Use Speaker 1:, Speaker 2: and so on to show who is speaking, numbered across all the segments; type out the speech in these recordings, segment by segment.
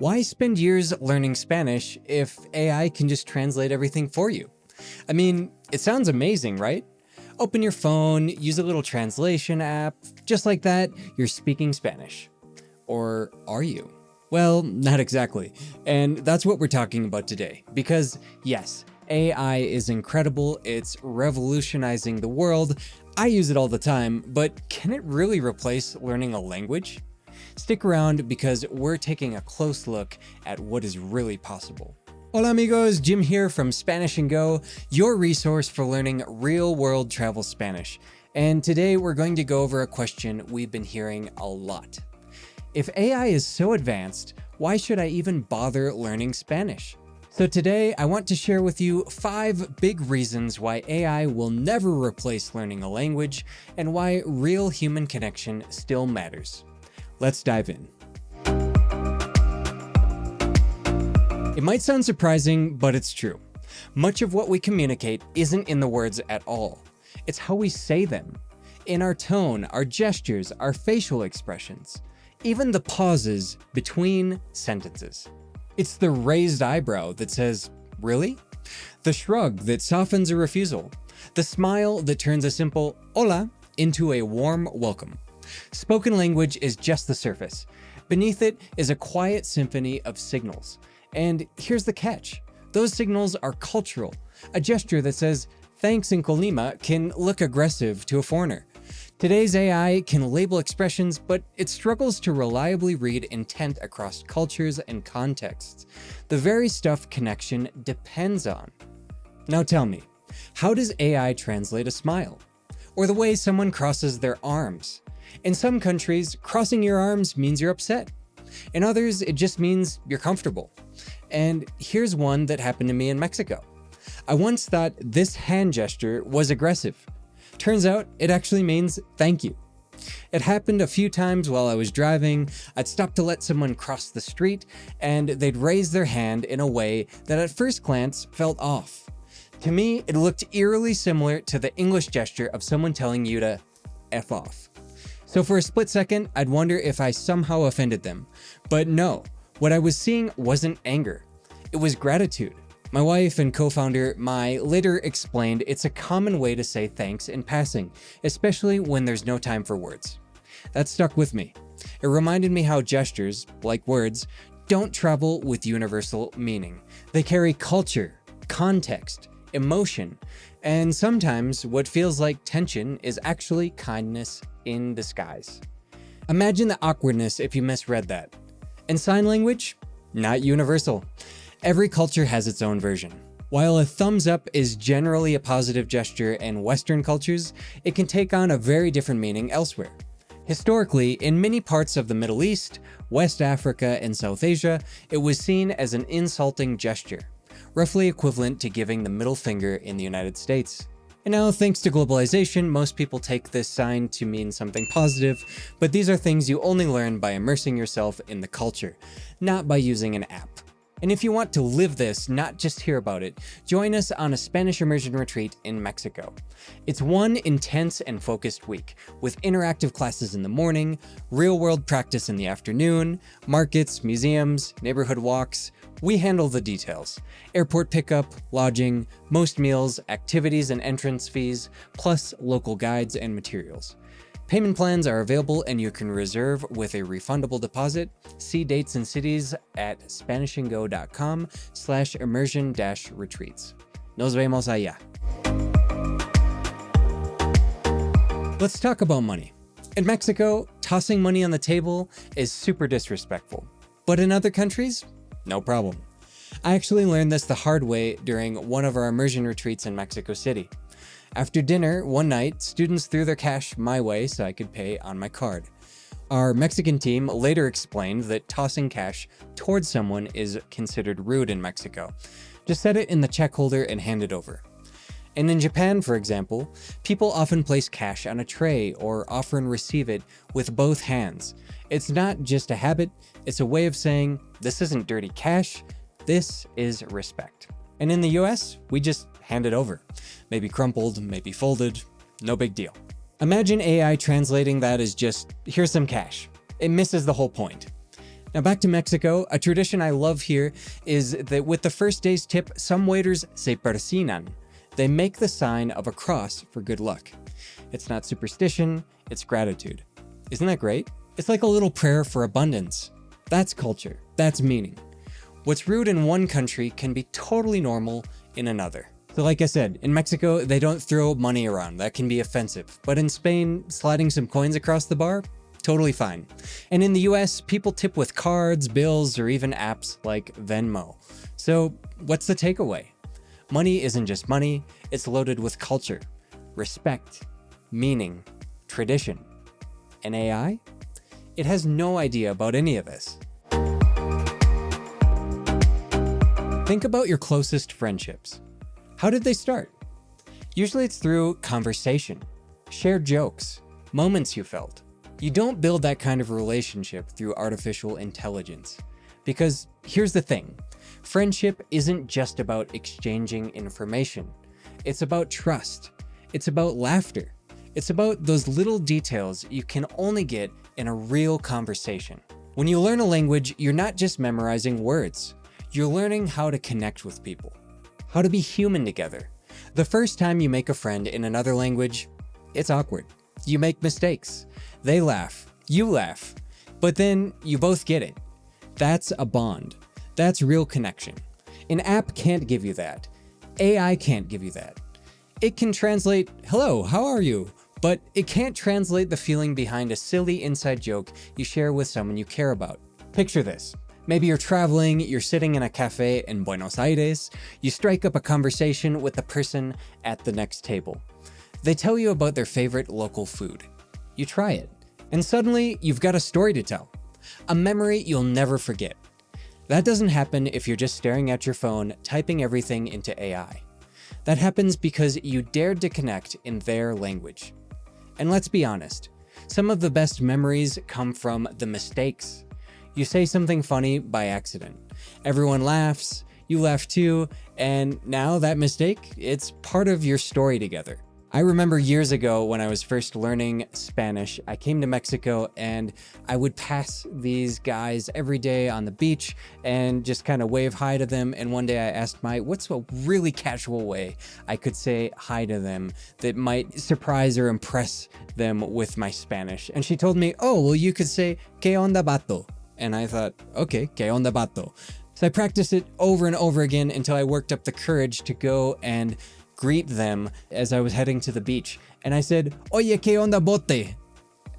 Speaker 1: Why spend years learning Spanish if AI can just translate everything for you? I mean, it sounds amazing, right? Open your phone, use a little translation app, just like that, you're speaking Spanish. Or are you? Well, not exactly. And that's what we're talking about today. Because yes, AI is incredible, it's revolutionizing the world. I use it all the time, but can it really replace learning a language? Stick around because we're taking a close look at what is really possible. Hola amigos, Jim here from Spanish and Go, your resource for learning real-world travel Spanish. And today we're going to go over a question we've been hearing a lot. If AI is so advanced, why should I even bother learning Spanish? So today I want to share with you 5 big reasons why AI will never replace learning a language and why real human connection still matters. Let's dive in. It might sound surprising, but it's true. Much of what we communicate isn't in the words at all. It's how we say them. In our tone, our gestures, our facial expressions, even the pauses between sentences. It's the raised eyebrow that says, "Really?" The shrug that softens a refusal. The smile that turns a simple "hola" into a warm welcome. Spoken language is just the surface. Beneath it is a quiet symphony of signals. And here's the catch. Those signals are cultural. A gesture that says, "Thanks" in Colima can look aggressive to a foreigner. Today's AI can label expressions, but it struggles to reliably read intent across cultures and contexts. The very stuff connection depends on. Now tell me, how does AI translate a smile? Or the way someone crosses their arms? In some countries, crossing your arms means you're upset. In others, it just means you're comfortable. And here's one that happened to me in Mexico. I once thought this hand gesture was aggressive. Turns out it actually means thank you. It happened a few times while I was driving. I'd stop to let someone cross the street, and they'd raise their hand in a way that at first glance felt off. To me, it looked eerily similar to the English gesture of someone telling you to F off. So for a split second, I'd wonder if I somehow offended them. But no, what I was seeing wasn't anger. It was gratitude. My wife and co-founder Mai later explained it's a common way to say thanks in passing, especially when there's no time for words. That stuck with me. It reminded me how gestures, like words, don't travel with universal meaning. They carry culture, context, emotion, and sometimes what feels like tension is actually kindness in disguise. Imagine the awkwardness if you misread that. And sign language? Not universal. Every culture has its own version. While a thumbs up is generally a positive gesture in Western cultures, it can take on a very different meaning elsewhere. Historically, in many parts of the Middle East, West Africa, and South Asia, it was seen as an insulting gesture, roughly equivalent to giving the middle finger in the United States. And now, thanks to globalization, most people take this sign to mean something positive, but these are things you only learn by immersing yourself in the culture, not by using an app. And if you want to live this, not just hear about it, join us on a Spanish immersion retreat in Mexico. It's one intense and focused week, with interactive classes in the morning, real-world practice in the afternoon, markets, museums, neighborhood walks. We handle the details. Airport pickup, lodging, most meals, activities and entrance fees, plus local guides and materials. Payment plans are available and you can reserve with a refundable deposit. See dates and cities at SpanishandGo.com/immersion-retreats. Nos vemos allá. Let's talk about money. In Mexico, tossing money on the table is super disrespectful. But in other countries, no problem. I actually learned this the hard way during one of our immersion retreats in Mexico City. After dinner, one night, students threw their cash my way so I could pay on my card. Our Mexican team later explained that tossing cash towards someone is considered rude in Mexico. Just set it in the check holder and hand it over. And in Japan, for example, people often place cash on a tray or offer and receive it with both hands. It's not just a habit, it's a way of saying, this isn't dirty cash, this is respect. And in the US, we just hand it over. Maybe crumpled, maybe folded, no big deal. Imagine AI translating that as just, here's some cash. It misses the whole point. Now back to Mexico, a tradition I love here is that with the first day's tip, some waiters se persinan. They make the sign of a cross for good luck. It's not superstition, it's gratitude. Isn't that great? It's like a little prayer for abundance. That's culture, that's meaning. What's rude in one country can be totally normal in another. So like I said, in Mexico, they don't throw money around. That can be offensive. But in Spain, sliding some coins across the bar, totally fine. And in the US, people tip with cards, bills, or even apps like Venmo. So what's the takeaway? Money isn't just money, it's loaded with culture, respect, meaning, tradition. And AI? It has no idea about any of this. Think about your closest friendships. How did they start? Usually it's through conversation, shared jokes, moments you felt. You don't build that kind of relationship through artificial intelligence. Because here's the thing, friendship isn't just about exchanging information. It's about trust. It's about laughter. It's about those little details you can only get in a real conversation. When you learn a language, you're not just memorizing words. You're learning how to connect with people, how to be human together. The first time you make a friend in another language, it's awkward. You make mistakes. They laugh, you laugh, but then you both get it. That's a bond. That's real connection. An app can't give you that. AI can't give you that. It can translate, hello, how are you? But it can't translate the feeling behind a silly inside joke you share with someone you care about. Picture this. Maybe you're traveling, you're sitting in a cafe in Buenos Aires, you strike up a conversation with the person at the next table. They tell you about their favorite local food. You try it, and suddenly you've got a story to tell, a memory you'll never forget. That doesn't happen if you're just staring at your phone, typing everything into AI. That happens because you dared to connect in their language. And let's be honest, some of the best memories come from the mistakes. You say something funny by accident. Everyone laughs, you laugh too, and now that mistake, it's part of your story together. I remember years ago when I was first learning Spanish, I came to Mexico and I would pass these guys every day on the beach and just kind of wave hi to them. And one day I asked what's a really casual way I could say hi to them that might surprise or impress them with my Spanish? And she told me, oh, well, you could say, ¿Qué onda, vato? And I thought, okay, ¿Qué onda, vato? So I practiced it over and over again until I worked up the courage to go and greet them as I was heading to the beach. And I said, Oye, ¿qué onda, bote?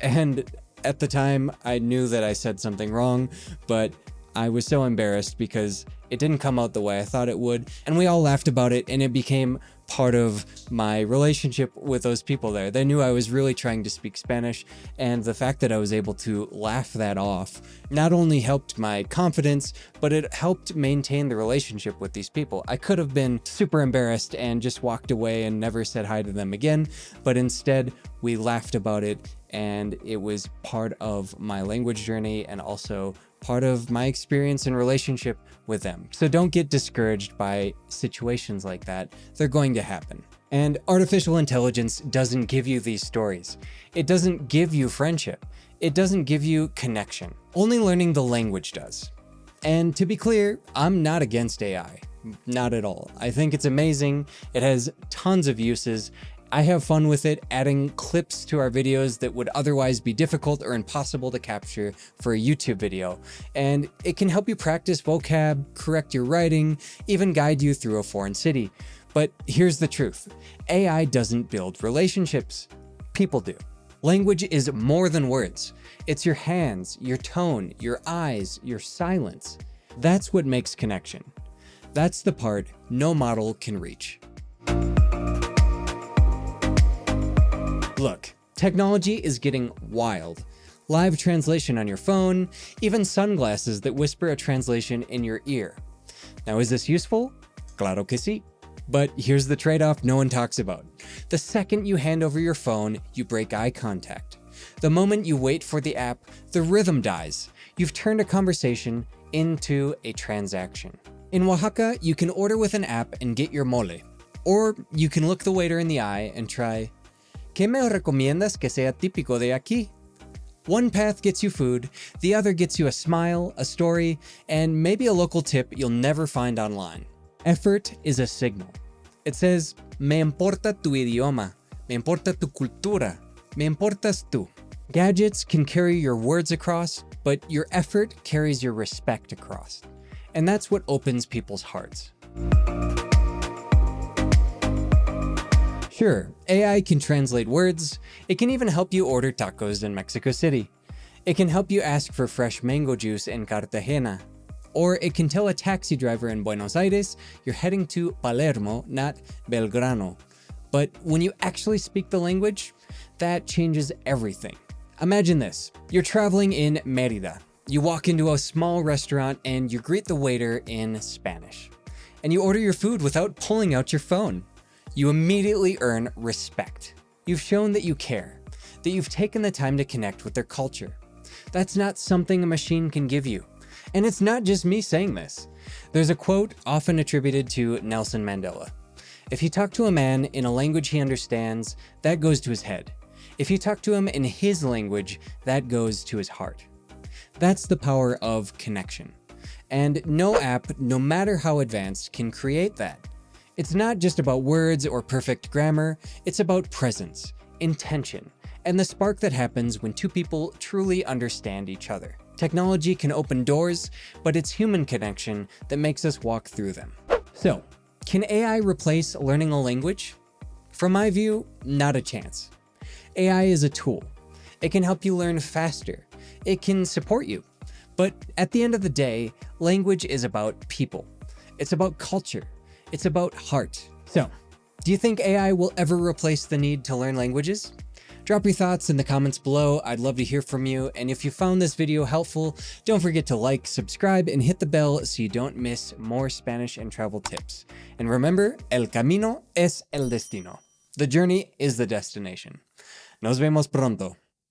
Speaker 1: And at the time, I knew that I said something wrong, but I was so embarrassed because it didn't come out the way I thought it would. And we all laughed about it, and it became part of my relationship with those people there. They knew I was really trying to speak Spanish, and the fact that I was able to laugh that off not only helped my confidence, but it helped maintain the relationship with these people. I could have been super embarrassed and just walked away and never said hi to them again, but instead we laughed about it, and it was part of my language journey and also part of my experience and relationship with them. So don't get discouraged by situations like that. They're going to happen. And artificial intelligence doesn't give you these stories. It doesn't give you friendship. It doesn't give you connection. Only learning the language does. And to be clear, I'm not against AI. Not at all. I think it's amazing. It has tons of uses. I have fun with it, adding clips to our videos that would otherwise be difficult or impossible to capture for a YouTube video. And it can help you practice vocab, correct your writing, even guide you through a foreign city. But here's the truth. AI doesn't build relationships. People do. Language is more than words. It's your hands, your tone, your eyes, your silence. That's what makes connection. That's the part no model can reach. Look, technology is getting wild. Live translation on your phone, even sunglasses that whisper a translation in your ear. Now, is this useful? Claro que sí. But here's the trade-off no one talks about. The second you hand over your phone, you break eye contact. The moment you wait for the app, the rhythm dies. You've turned a conversation into a transaction. In Oaxaca, you can order with an app and get your mole. Or you can look the waiter in the eye and try, ¿Qué me recomiendas que sea típico de aquí? One path gets you food, the other gets you a smile, a story, and maybe a local tip you'll never find online. Effort is a signal. It says, me importa tu idioma, me importa tu cultura, me importas tú. Gadgets can carry your words across, but your effort carries your respect across. And that's what opens people's hearts. Sure, AI can translate words. It can even help you order tacos in Mexico City. It can help you ask for fresh mango juice in Cartagena. Or it can tell a taxi driver in Buenos Aires you're heading to Palermo, not Belgrano. But when you actually speak the language, that changes everything. Imagine this. You're traveling in Mérida. You walk into a small restaurant and you greet the waiter in Spanish. And you order your food without pulling out your phone. You immediately earn respect. You've shown that you care, that you've taken the time to connect with their culture. That's not something a machine can give you. And it's not just me saying this. There's a quote often attributed to Nelson Mandela. If you talk to a man in a language he understands, that goes to his head. If you talk to him in his language, that goes to his heart. That's the power of connection. And no app, no matter how advanced, can create that. It's not just about words or perfect grammar, it's about presence, intention, and the spark that happens when two people truly understand each other. Technology can open doors, but it's human connection that makes us walk through them. So, can AI replace learning a language? From my view, not a chance. AI is a tool. It can help you learn faster. It can support you. But at the end of the day, language is about people. It's about culture. It's about heart. So, do you think AI will ever replace the need to learn languages? Drop your thoughts in the comments below. I'd love to hear from you. And if you found this video helpful, don't forget to like, subscribe, and hit the bell so you don't miss more Spanish and travel tips. And remember, el camino es el destino. The journey is the destination. Nos vemos pronto.